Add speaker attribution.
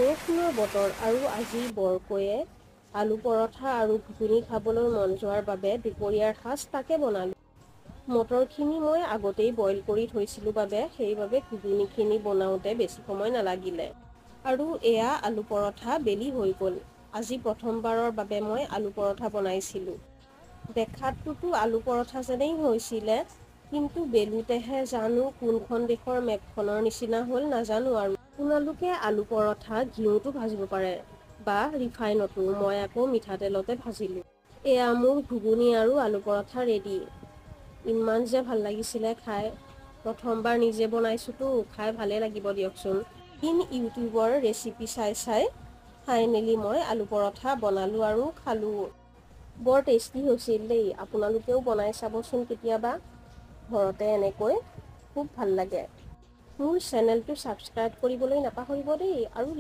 Speaker 1: বৰষুণৰ বতৰ আৰু আজি বৰকৈয়ে আলু পৰঠা আৰু ঘুগুনি খাবলৈ মন যোৱাৰ বাবে দুপৰীয়াৰ সাজ তাকে বনালোঁ। মটৰখিনি মই আগতেই বইল কৰি থৈছিলোঁ বাবে সেইবাবে ঘুগুনিখিনি বনাওঁতে বেছি সময় নালাগিলে। আৰু এয়া আলু পৰঠা বেলি হৈ গ'ল। আজি প্ৰথমবাৰৰ বাবে মই আলু পৰঠা বনাইছিলোঁ। দেখাতটোতো আলু পৰঠা যেনেই হৈছিলে, কিন্তু বেলোতেহে জানো কোনখন দেশৰ মেপখনৰ নিচিনা হ'ল নাজানো আৰু। আপোনালোকে আলু পৰঠা ঘিউতো ভাজিব পাৰে বা ৰিফাইনতো, মই আকৌ মিঠাতেলতে ভাজিলোঁ। এয়া মোৰ ঘুগুনি আৰু আলু পৰঠা ৰেডি। ইমান যে ভাল লাগিছিলে খাই। প্ৰথমবাৰ নিজে বনাইছোঁতো, খাই ভালেই লাগিব দিয়কচোন। ইউটিউবৰ ৰেচিপি চাই ফাইনেলি মই আলু পৰঠা বনালোঁ আৰু খালোঁ। বৰ টেষ্টি হৈছিল দেই, আপোনালোকেও বনাই চাবচোন কেতিয়াবা। ঘৰতে এনেকৈ খুব ভাল লাগে। মোৰ চেনেলটো ছাবস্ক্ৰাইব কৰিবলৈ নাপাহৰিব দেই আৰু